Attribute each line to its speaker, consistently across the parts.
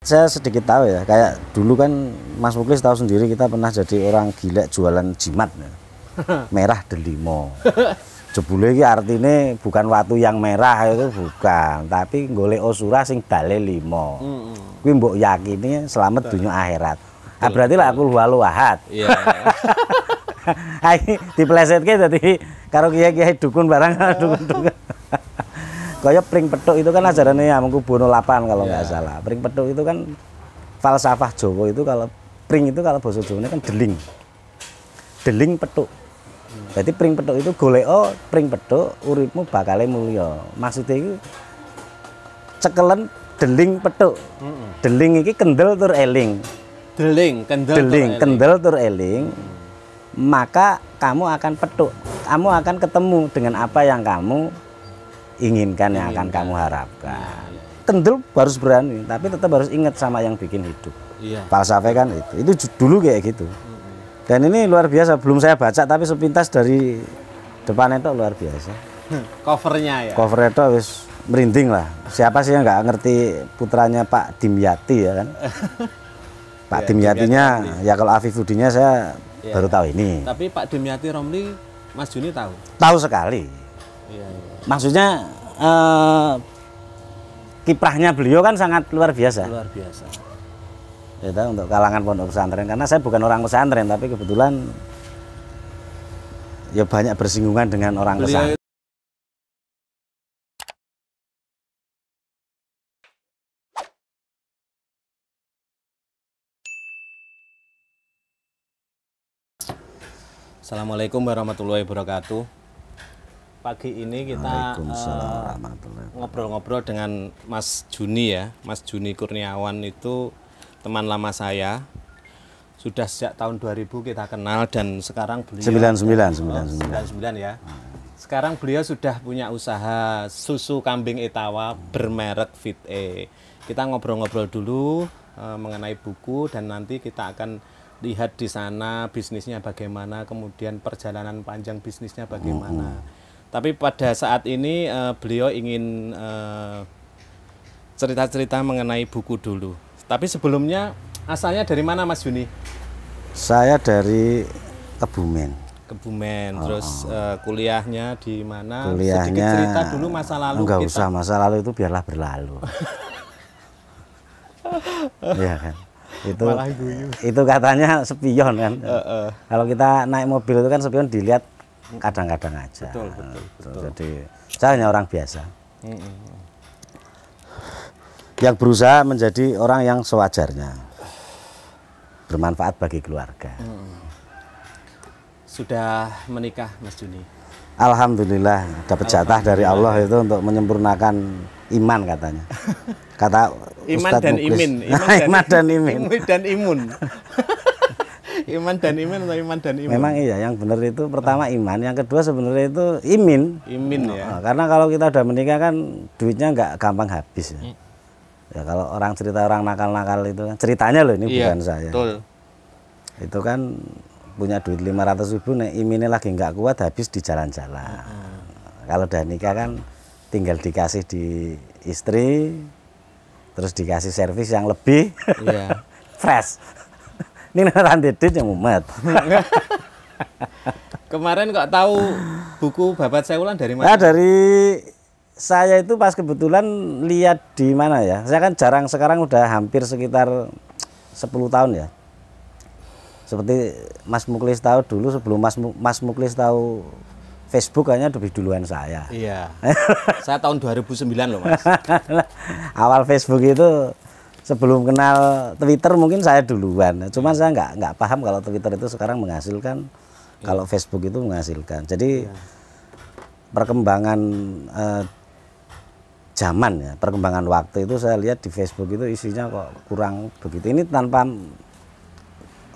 Speaker 1: saya sedikit tahu ya, kayak dulu kan Mas Muklis tahu sendiri kita pernah jadi orang gila jualan jimat ya. Merah delimo. Jebule iki artine bukan watu yang merah itu bukan, tapi golek osura sing dale 5. Kuwi mbok yakini selamat dunia akhirat. Ah berarti lah aku walu ahad. Iya. Hai diplesetke dadi karo kiai-kiai dukun barang dukun-dukun. Kaya pring petuk itu kan ajarannya Hamengkubuwono 8 kalau nggak salah. Pring petuk itu kan falsafah Jawa itu kalau pring itu kalau bahasa Jawanya kan deling. Deling petuk. Jadi pring petuk itu goleko pring petuk uripmu bakal mulya. Maksudnya itu cekelen deling petuk. Deling iki kendel tur eling. Kendel tur eling. Maka kamu akan petuk. Kamu akan ketemu dengan apa yang kamu inginkan, yang akan kamu harapkan. Kendel harus berani, tapi tetap harus ingat sama yang bikin hidup. Iya. Falsafah kan itu dulu kayak gitu. Dan ini luar biasa, belum saya baca tapi sepintas dari depan itu luar biasa.
Speaker 2: Covernya ya.
Speaker 1: Cover itu wis merinding lah. Siapa sih yang nggak ngerti putranya Pak Dimyati ya kan? Pak ya, Dimyatinya ya kalau Afifuddinnya saya baru tahu ini.
Speaker 2: Tapi Pak Dimyati Romli, Mas Juni tahu?
Speaker 1: Tahu sekali. Iya. Maksudnya kiprahnya beliau kan sangat luar biasa. Luar biasa. Ya, untuk kalangan pondok pesantren karena saya bukan orang pesantren tapi kebetulan ya banyak bersinggungan dengan orang pesantren.
Speaker 2: Assalamualaikum warahmatullahi wabarakatuh. Pagi ini kita ngobrol-ngobrol dengan Mas Juni ya. Mas Juni Kurniawan itu teman lama saya. Sudah sejak tahun 2000 kita kenal dan sekarang beliau 99 ya. Sekarang beliau sudah punya usaha susu kambing Etawa bermerek Fit E. Kita ngobrol-ngobrol dulu mengenai buku dan nanti kita akan lihat di sana bisnisnya bagaimana, kemudian perjalanan panjang bisnisnya bagaimana. Tapi pada saat ini beliau ingin cerita-cerita mengenai buku dulu. Tapi sebelumnya asalnya dari mana Mas Juni?
Speaker 1: Saya dari Kebumen.
Speaker 2: Terus kuliahnya di mana?
Speaker 1: Kuliahnya,
Speaker 2: sedikit cerita dulu masa lalu.
Speaker 1: Enggak usah, masa lalu itu biarlah berlalu. Iya kan? Itu katanya spion kan. Kalau kita naik mobil itu kan spion dilihat kadang-kadang aja. Betul. Jadi saya hanya orang biasa yang berusaha menjadi orang yang sewajarnya, bermanfaat bagi keluarga.
Speaker 2: Sudah menikah Mas Juni?
Speaker 1: Alhamdulillah dapat jatah dari Allah itu untuk menyempurnakan iman katanya. Kata
Speaker 2: iman
Speaker 1: Ustadz
Speaker 2: dan
Speaker 1: Muklis.
Speaker 2: imin.
Speaker 1: Iman dan imin.
Speaker 2: Dan imun. Iman dan imin atau iman dan imun?
Speaker 1: Memang iya, yang benar itu pertama iman, yang kedua sebenarnya itu imin.
Speaker 2: Imin ya.
Speaker 1: Karena kalau kita udah menikah kan duitnya nggak gampang habis ya. Ya kalau orang cerita orang nakal-nakal itu kan ceritanya loh ini bukan saya.
Speaker 2: Betul.
Speaker 1: Itu kan punya duit 500.000 nih iminnya lagi nggak kuat habis di jalan-jalan. Kalau udah nikah kan tinggal dikasih di istri, terus dikasih servis yang lebih fresh. Ini nanti duit yang umat.
Speaker 2: Kemarin kok tahu buku Babat Sewulan dari mana?
Speaker 1: Nah, dari saya itu pas kebetulan lihat di mana ya. Saya kan jarang, sekarang udah hampir sekitar 10 tahun ya. Seperti Mas Muklis tahu dulu, sebelum Mas Muklis tahu Facebook hanya lebih duluan saya.
Speaker 2: Iya. Saya tahun 2009 loh Mas.
Speaker 1: Awal Facebook itu sebelum kenal Twitter mungkin saya duluan. Cuman saya nggak paham kalau Twitter itu sekarang menghasilkan, kalau Facebook itu menghasilkan. Jadi perkembangan zaman ya, perkembangan waktu itu saya lihat di Facebook itu isinya kok kurang begitu. Ini tanpa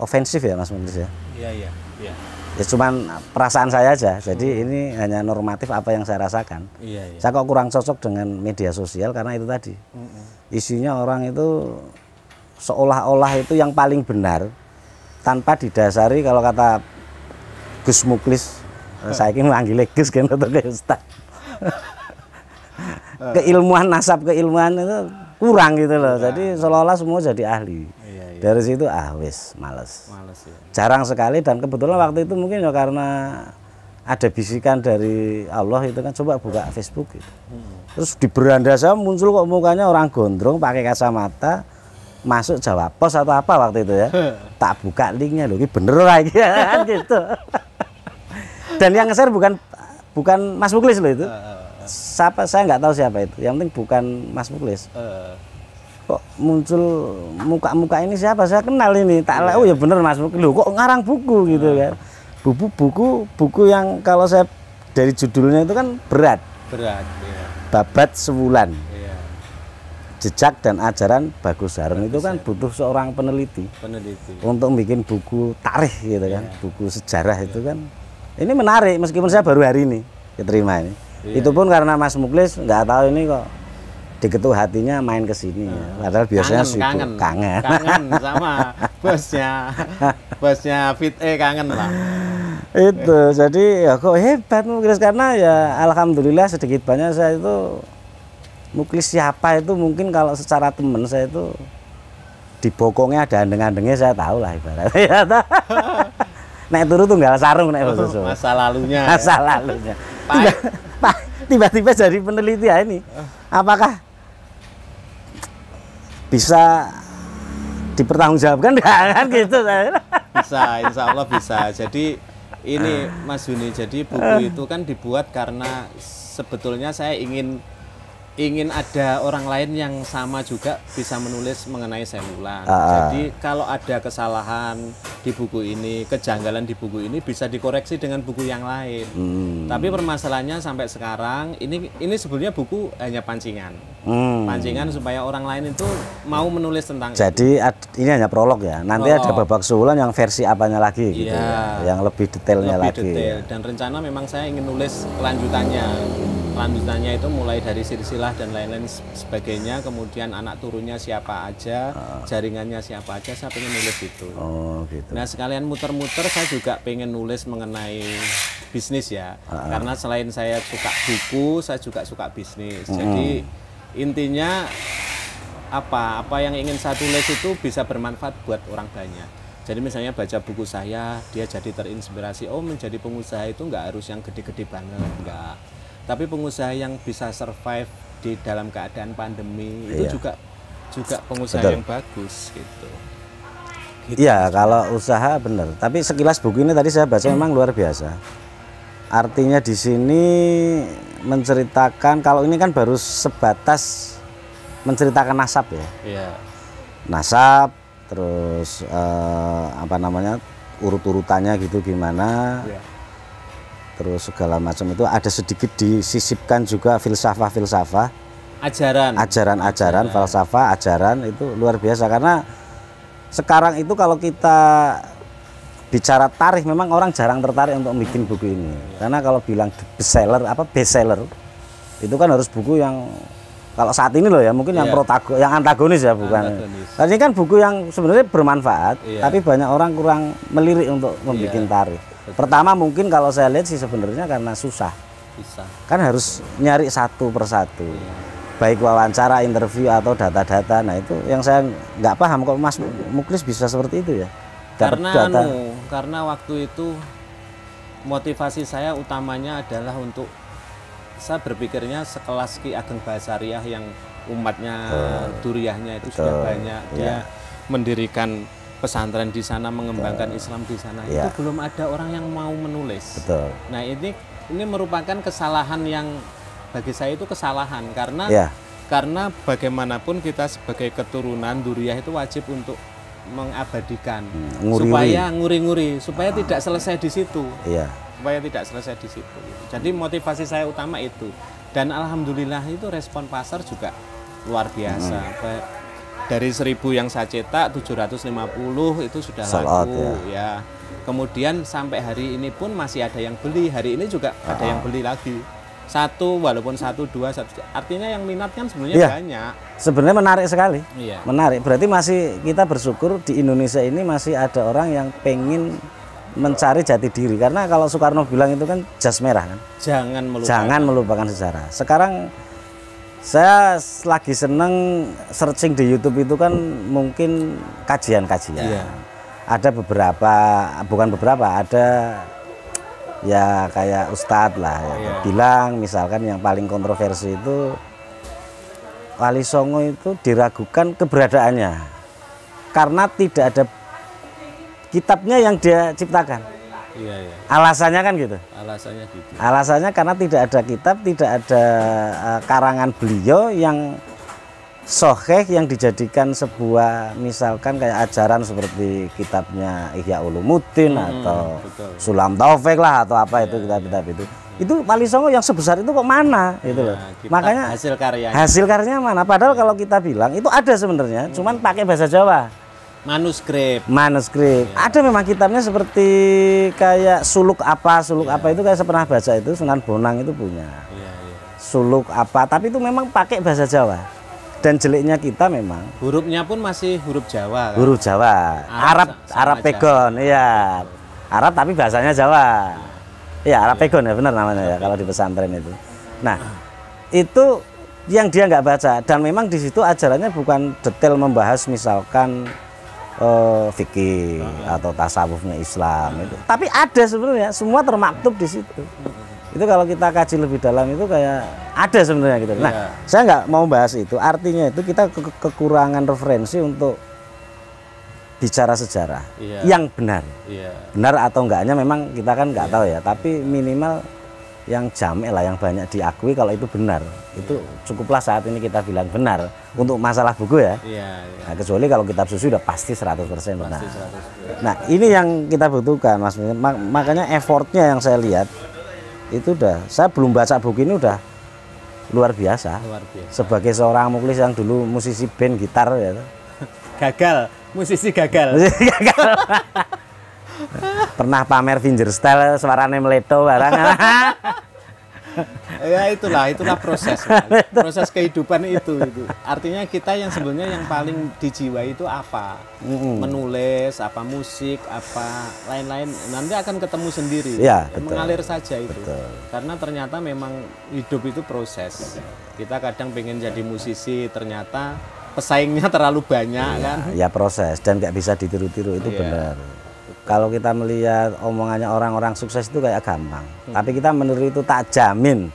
Speaker 1: ofensif ya Mas Muklis ya.
Speaker 2: Iya.
Speaker 1: Ya cuman perasaan saya aja. Jadi ini hanya normatif apa yang saya rasakan. Saya kok kurang cocok dengan media sosial karena itu tadi. Isinya orang itu seolah-olah itu yang paling benar tanpa didasari, kalau kata Gus Muklis, saya ingin manggil Gus kan atau ke Ustaz. Keilmuan, nasab keilmuan itu kurang gitu loh. Jadi seolah-olah semua jadi ahli.
Speaker 2: Iya, iya.
Speaker 1: Dari situ wis males.
Speaker 2: Males ya.
Speaker 1: Jarang sekali, dan kebetulan waktu itu mungkin ya karena ada bisikan dari Allah itu kan, coba buka Facebook gitu. Terus di beranda saya muncul kok mukanya orang gondrong pakai kacamata, masuk Jawa Pos atau apa waktu itu ya. Tak buka linknya loh, ini bener lagi kan gitu. Dan yang nge-share bukan Mas Muklis loh itu. Siapa saya nggak tahu siapa itu. Yang penting bukan Mas Muklis. Kok muncul muka-muka ini siapa? Saya kenal ini. Tak oh ya bener Mas Muklis. Loh, kok ngarang buku gitu kan. Buku yang kalau saya dari judulnya itu kan berat.
Speaker 2: Berat, ya.
Speaker 1: Babat Sewulan.
Speaker 2: Iya.
Speaker 1: Jejak dan ajaran Bagus Harun itu kan butuh seorang peneliti. Untuk bikin buku tarikh gitu kan, buku sejarah itu kan. Ini menarik meskipun saya baru hari ini keterima ini. Itu pun karena Mas Muklis nggak tahu ini kok diketuk hatinya main ke sini. Padahal biasanya kangen
Speaker 2: sama bosnya Fit kangen lah.
Speaker 1: Itu jadi ya kok hebat Muklis, karena ya alhamdulillah sedikit banyak saya itu Muklis siapa itu mungkin kalau secara temen saya itu di bokongnya ada andeng-andengnya saya tahu lah ibaratnya. Nek turu tunggal sarung nek bos.
Speaker 2: Masa lalunya.
Speaker 1: Tiba-tiba jadi peneliti ya ini. Apakah bisa dipertanggungjawabkan kan gitu saya.
Speaker 2: Bisa, insya Allah bisa. Jadi ini Mas Juni, jadi buku itu kan dibuat karena sebetulnya saya ingin ada orang lain yang sama juga bisa menulis mengenai Semulan. Jadi kalau ada kesalahan di buku ini, kejanggalan di buku ini bisa dikoreksi dengan buku yang lain. Tapi permasalahannya sampai sekarang ini sebenarnya buku hanya pancingan. Pancingan supaya orang lain itu mau menulis tentang
Speaker 1: jadi ini hanya prolog ya. Nanti ada babak Sewulan yang versi apanya lagi gitu ya. Yang lebih detailnya lagi.
Speaker 2: Detail. Dan rencana memang saya ingin nulis lanjutannya itu mulai dari silsilah dan lain-lain sebagainya, kemudian anak turunnya siapa aja, jaringannya siapa aja, saya pengen nulis itu.
Speaker 1: Gitu.
Speaker 2: Nah sekalian muter-muter saya juga pengen nulis mengenai bisnis ya, karena selain saya suka buku, saya juga suka bisnis. Jadi intinya apa yang ingin saya tulis itu bisa bermanfaat buat orang banyak. Jadi misalnya baca buku saya, dia jadi terinspirasi, oh menjadi pengusaha itu nggak harus yang gede-gede banget, enggak. Tapi pengusaha yang bisa survive di dalam keadaan pandemi itu juga pengusaha yang bagus gitu.
Speaker 1: Iya, kalau usaha benar. Tapi sekilas buku ini tadi saya baca memang luar biasa. Artinya di sini menceritakan, kalau ini kan baru sebatas menceritakan nasab ya.
Speaker 2: Iya.
Speaker 1: Nasab, terus urut-urutannya gitu gimana. Iya. Terus segala macam itu ada sedikit disisipkan juga filsafah, ajaran, falsafah, ajaran itu luar biasa. Karena sekarang itu kalau kita bicara tarikh memang orang jarang tertarik untuk bikin buku ini. Karena kalau bilang bestseller itu kan harus buku yang kalau saat ini loh ya mungkin yang antagonis ya bukan. Karena ini kan buku yang sebenarnya bermanfaat, tapi banyak orang kurang melirik untuk membuat tarikh. Pertama mungkin kalau saya lihat sih sebenarnya karena susah. Kan harus nyari satu persatu. Baik wawancara, interview atau data-data. Nah itu yang saya nggak paham kok Mas Muklis bisa seperti itu ya.
Speaker 2: Karena waktu itu motivasi saya utamanya adalah untuk saya berpikirnya sekelas Ki Ageng Bahasariah yang umatnya Duriyahnya itu sudah banyak. Dia mendirikan pesantren di sana, mengembangkan Islam di sana, itu belum ada orang yang mau menulis. Nah ini merupakan kesalahan yang bagi saya itu kesalahan karena bagaimanapun kita sebagai keturunan Duriyah itu wajib untuk mengabadikan supaya nguri-nguri supaya tidak selesai di situ. Jadi motivasi saya utama itu, dan alhamdulillah itu respon pasar juga luar biasa. Dari 1000 yang saya cetak 750 itu sudah laku ya. Kemudian sampai hari ini pun masih ada yang beli. Hari ini juga ada yang beli lagi. Walaupun 1, 2, artinya yang minat kan sebenarnya banyak. Sebenarnya menarik sekali. Menarik. Berarti masih kita bersyukur di Indonesia ini masih ada orang yang pengen mencari jati diri. Karena kalau Soekarno bilang itu kan jas merah kan. Jangan melupakan sejarah. Sekarang
Speaker 1: Saya lagi seneng searching di YouTube itu kan mungkin kajian-kajian.
Speaker 2: Iya.
Speaker 1: Ada beberapa, bukan beberapa, ada ya kayak Ustadz lah ya,
Speaker 2: Iya.
Speaker 1: bilang misalkan yang paling kontroversi itu Wali Songo itu diragukan keberadaannya karena tidak ada kitabnya yang dia ciptakan.
Speaker 2: Iya, iya.
Speaker 1: Alasannya kan gitu.
Speaker 2: Alasannya gitu.
Speaker 1: Alasannya karena tidak ada kitab, tidak ada karangan beliau yang soheh yang dijadikan sebuah misalkan kayak ajaran seperti kitabnya Ihya Ulumuddin atau
Speaker 2: betul.
Speaker 1: Sulam Taufik lah atau apa itu kitab-kitab itu. Itu Wali Songo yang sebesar itu kok mana gitu loh.
Speaker 2: kitab
Speaker 1: Makanya
Speaker 2: hasil karyanya
Speaker 1: mana? Padahal kalau kita bilang itu ada sebenarnya, cuman pakai bahasa Jawa. Manuskrip. Ada memang kitabnya seperti kayak suluk apa itu kayak saya pernah baca itu Sunan Bonang itu punya.
Speaker 2: Iya, iya.
Speaker 1: Suluk apa, tapi itu memang pakai bahasa Jawa. Dan jeleknya kita memang
Speaker 2: Hurufnya pun masih huruf Jawa kan?
Speaker 1: huruf Jawa. Arab Pegon, iya. Arab tapi bahasanya Jawa. Iya, Arab Pegon ya benar namanya ya kalau di pesantren itu. Nah, itu yang dia nggak baca dan memang di situ ajarannya bukan detail membahas misalkan fikih atau tasawufnya Islam itu. Tapi ada sebenarnya, semua termaktub di situ. Itu kalau kita kaji lebih dalam itu kayak ada sebenarnya gitu. Nah, saya nggak mau bahas itu. Artinya itu kita kekurangan referensi untuk bicara sejarah yang benar. Benar atau enggaknya memang kita kan nggak tahu ya. Tapi minimal yang jamek lah, yang banyak diakui kalau itu benar. Itu cukuplah saat ini kita bilang benar untuk masalah buku ya. Nah, kecuali kalau kitab suci udah pasti 100% benar. Nah, ini yang kita butuhkan Mas. Makanya effortnya yang saya lihat itu saya belum baca buku ini udah luar biasa. Sebagai seorang muklis yang dulu musisi band gitar ya.
Speaker 2: Musisi gagal.
Speaker 1: Pernah pamer fingerstyle suaranya meleto barang.
Speaker 2: Ya itulah proses. Proses kehidupan itu. Artinya kita yang sebenarnya yang paling dijiwai itu apa? Menulis, apa musik, apa lain-lain nanti akan ketemu sendiri.
Speaker 1: Ya, betul.
Speaker 2: Mengalir saja itu.
Speaker 1: Betul.
Speaker 2: Karena ternyata memang hidup itu proses. Kita kadang pengen jadi musisi, ternyata pesaingnya terlalu banyak kan.
Speaker 1: Ya proses dan nggak bisa ditiru-tiru itu benar. Kalau kita melihat omongannya orang-orang sukses itu kayak gampang, tapi kita meniru itu tak jamin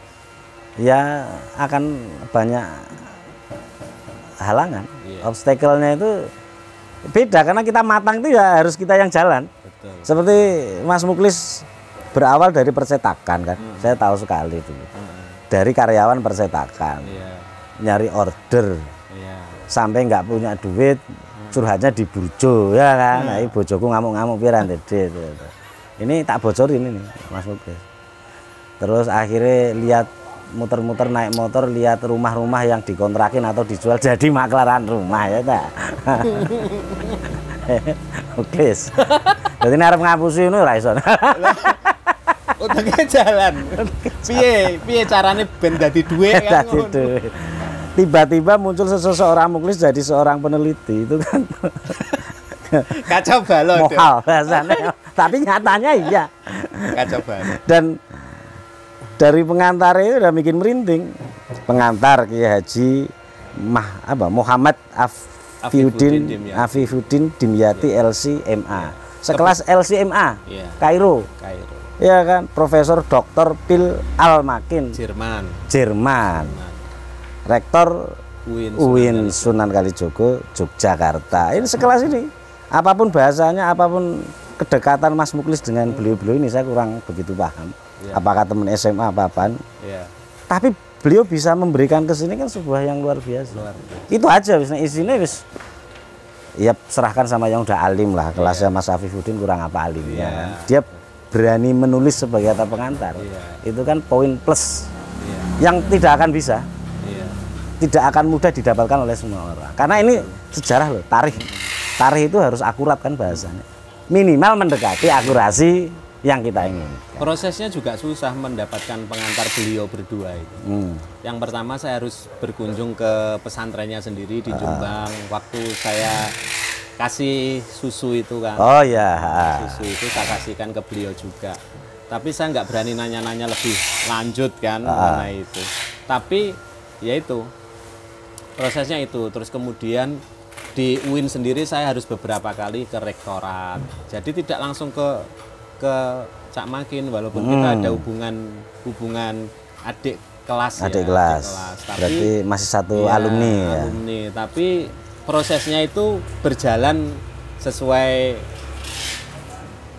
Speaker 1: ya akan banyak halangan. Obstacle-nya itu beda karena kita matang itu ya harus kita yang jalan.
Speaker 2: Betul.
Speaker 1: Seperti Mas Muklis berawal dari percetakan kan, saya tahu sekali itu. Dari karyawan percetakan, nyari order, sampai nggak punya duit. Curhatnya di burjo ya kan, nah, bojoku ngamuk-ngamuk piran dede. Ini tak bocorin ini Mas Muklis. Terus akhirnya lihat muter-muter naik motor, lihat rumah-rumah yang dikontrakin atau dijual jadi maklaran rumah ya tak. Muklis. Jadi ini harap ngapusi ini ra iso.
Speaker 2: Utangnya jalan. Piye carane ben dadi dhuwit kan.
Speaker 1: Tiba-tiba muncul seseorang Muklis jadi seorang peneliti itu kan
Speaker 2: kacau balau
Speaker 1: mohal bahasanya. Tapi nyatanya iya
Speaker 2: kacau balau.
Speaker 1: Dan dari pengantar itu udah bikin merinding. Pengantar Kiai Haji Muhammad Afifuddin Dimyati LC.MA, sekelas LC.MA Kairo. Ya kan, Profesor Dr. Pil Al-Makin Jerman. Rektor UIN Sunan Kalijogo Yogyakarta. Ini sekelas ini. Apapun bahasanya, apapun kedekatan Mas Muklis dengan beliau-beliau ini saya kurang begitu paham. Apakah teman SMA apa-apaan. Tapi beliau bisa memberikan ke sini kan sebuah yang luar biasa. Itu aja isinya wis ya serahkan sama yang udah alim lah. Kelasnya Mas Afifuddin kurang apa alimnya kan. Dia berani menulis sebagai kata pengantar. Itu kan poin plus yang tidak akan bisa. Tidak akan mudah didapatkan oleh semua orang. Karena ini sejarah loh, tarikh itu harus akurat kan bahasanya. Minimal mendekati akurasi yang kita ingin.
Speaker 2: Prosesnya juga susah mendapatkan pengantar beliau berdua itu. Yang pertama saya harus berkunjung ke pesantrennya sendiri di Jombang. Waktu saya kasih susu itu kan.
Speaker 1: Oh ya.
Speaker 2: Susu itu saya kasihkan ke beliau juga. Tapi saya nggak berani nanya-nanya lebih lanjut kan mengenai itu. Tapi ya itu prosesnya itu. Terus kemudian di UIN sendiri saya harus beberapa kali ke rektorat. Jadi tidak langsung ke Cak Makin, walaupun kita ada hubungan adik kelas.
Speaker 1: Adik kelas. Tapi berarti masih satu alumni ya.
Speaker 2: Alumni, tapi prosesnya itu berjalan sesuai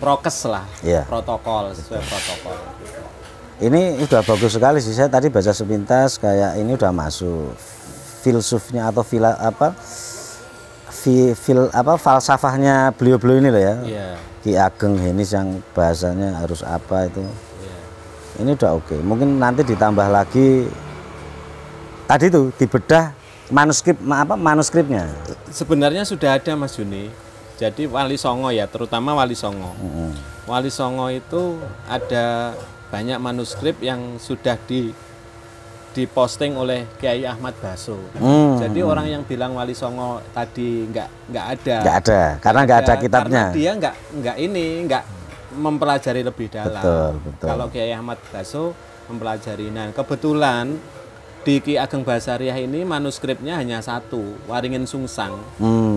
Speaker 2: prokes lah, protokol, sesuai protokol.
Speaker 1: Ini udah bagus sekali sih, saya tadi baca sepintas kayak ini udah masuk filsufnya atau falsafahnya beliau-beliau ini loh ya. Ki Ageng Henis yang bahasanya harus apa itu. Ini udah oke. Mungkin nanti ditambah lagi tadi tuh dibedah manuskripnya.
Speaker 2: Sebenarnya sudah ada Mas Juni. Jadi Wali Songo ya, terutama Wali Songo. Wali Songo itu ada banyak manuskrip yang sudah diposting oleh Kiai Ahmad Baso. Jadi orang yang bilang Wali Songo tadi nggak ada.
Speaker 1: Nggak ada, karena nggak ada kitabnya.
Speaker 2: Karena dia nggak mempelajari lebih dalam.
Speaker 1: Betul.
Speaker 2: Kalau Kiai Ahmad Baso mempelajari. Nah, kebetulan di Ki Ageng Basariah ini manuskripnya hanya satu, Waringin Sungsang.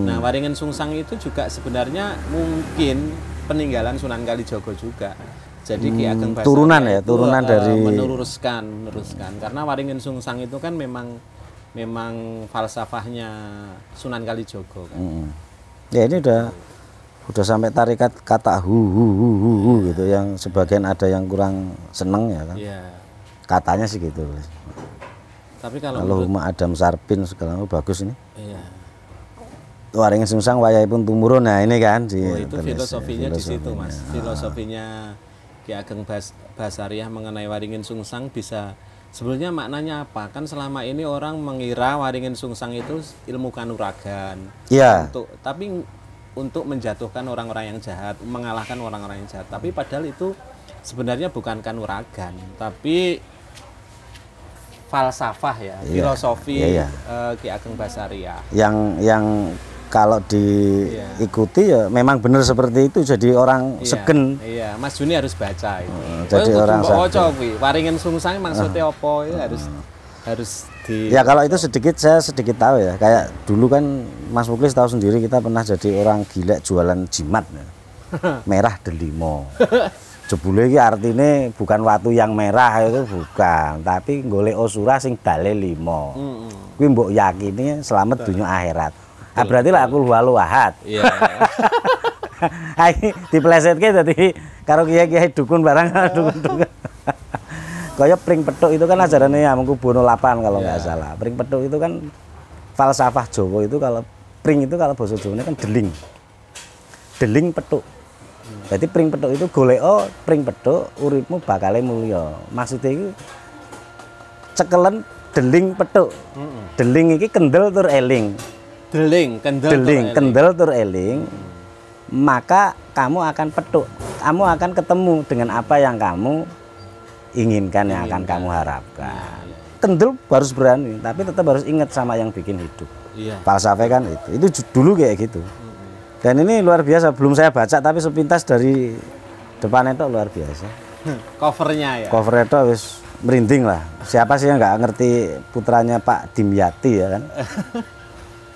Speaker 2: Nah, Waringin Sungsang itu juga sebenarnya mungkin peninggalan Sunan Kalijogo juga. Jadi Ki Ageng Basariah
Speaker 1: turunan dari
Speaker 2: meneruskan karena Waringin Sungsang itu kan memang falsafahnya Sunan Kalijogo kan.
Speaker 1: Ya ini udah sampai tarikat kata hu gitu, yang sebagian ada yang kurang seneng ya kan. Katanya sih gitu.
Speaker 2: Tapi kalau
Speaker 1: Huma Adam Sarpin segala bagus ini. Waringin Sungsang wayahipun tumurun, nah ini kan
Speaker 2: itu filosofinya di situ Mas. Filosofinya Ki Ageng Basariah mengenai Waringin Sungsang bisa sebenarnya maknanya apa? Kan selama ini orang mengira Waringin Sungsang itu ilmu kanuragan. Tapi untuk menjatuhkan orang-orang yang jahat, mengalahkan orang-orang yang jahat. Tapi padahal itu sebenarnya bukan kanuragan, tapi falsafah ya, filosofi Ki Ageng Basariah.
Speaker 1: Yang kalau diikuti ya memang benar seperti itu, jadi orang segen.
Speaker 2: Iya, Mas Juni harus baca itu.
Speaker 1: Jadi orang
Speaker 2: Waringin Sungsang maksudnya apa itu harus di.
Speaker 1: Ya kalau itu saya sedikit tahu ya. Kayak dulu kan Mas Muklis tahu sendiri, kita pernah jadi orang gila jualan jimat. Merah delimo. Jebule iki artine bukan watu yang merah, itu bukan, tapi golek osura sing dale 5. Kuwi mbok yakini selamat dunia akhirat. Ah berarti lah aku walu ahad.
Speaker 2: Iya.
Speaker 1: Ha iki diplesetke dadi karo kiai-kiai dukun barang dukun. Kaya pring petuk itu kan ajarannya Hamengkubuwono 8 kalau nggak salah. Pring petuk itu kan falsafah Jawa itu, kalau pring itu kalau bahasa Jawanya kan deling. Deling petuk. Jadi pring petuk itu goleko pring petuk uripmu bakale mulya. Maksudnya itu cekelen deling petuk. Deling iki kendel tur eling. Kendel tur eling. Maka kamu akan petuk. Kamu akan ketemu dengan apa yang kamu inginkan, yang akan kamu harapkan. Kendel harus berani, tapi tetap harus ingat sama yang bikin hidup. Falsafah kan itu dulu kayak gitu. Dan ini luar biasa, belum saya baca tapi sepintas dari depan itu luar biasa.
Speaker 2: Covernya ya.
Speaker 1: Cover itu wis merinding lah. Siapa sih yang nggak ngerti putranya Pak Dimyati ya kan?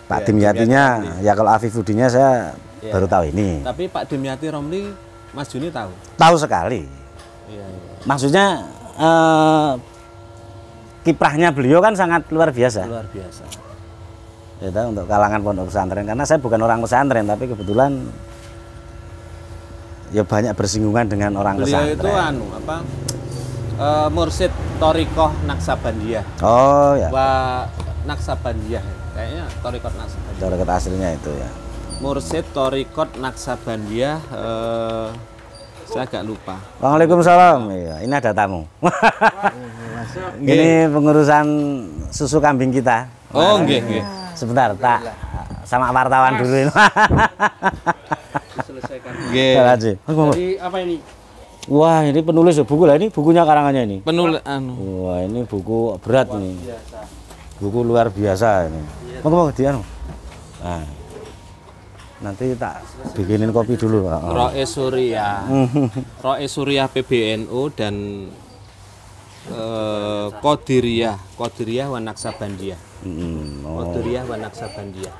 Speaker 1: Pak Dimyatinya ya, kalau Afifuddinnya saya baru tahu ini.
Speaker 2: Tapi Pak Dimyati Romli Mas Juni tahu?
Speaker 1: Tahu sekali. Maksudnya kiprahnya beliau kan sangat luar biasa.
Speaker 2: Luar biasa.
Speaker 1: Itu untuk kalangan pondok pesantren, karena saya bukan orang pesantren tapi kebetulan ya banyak bersinggungan dengan orang pesantren.
Speaker 2: Beliau itu mursid Thariqah Naksabandiyah.
Speaker 1: Oh ya.
Speaker 2: Naksabandiyah kayaknya Thariqah Naksabandiyah.
Speaker 1: Thariqah aslinya itu ya.
Speaker 2: Mursid Thariqah Naksabandiyah, saya agak lupa.
Speaker 1: Waalaikumsalam. Iya, ini ada tamu. Ini pengurusan susu kambing kita.
Speaker 2: Oh, nggih.
Speaker 1: Sebentar, tak sama wartawan dulu ini.
Speaker 2: Diselesaikan.
Speaker 1: Jadi
Speaker 2: apa ini?
Speaker 1: Wah, ini penulis buku lah, ini bukunya karangannya ini.
Speaker 2: Wah,
Speaker 1: ini buku berat nih. Buku luar biasa ini. Mau di anu. Nah, nanti tak bikinin kopi dulu.
Speaker 2: Roe Surya. Roe Surya PBNU dan Qadiriyah wa Naksabandiyah. Qadiriyah wa Naksabandiyah.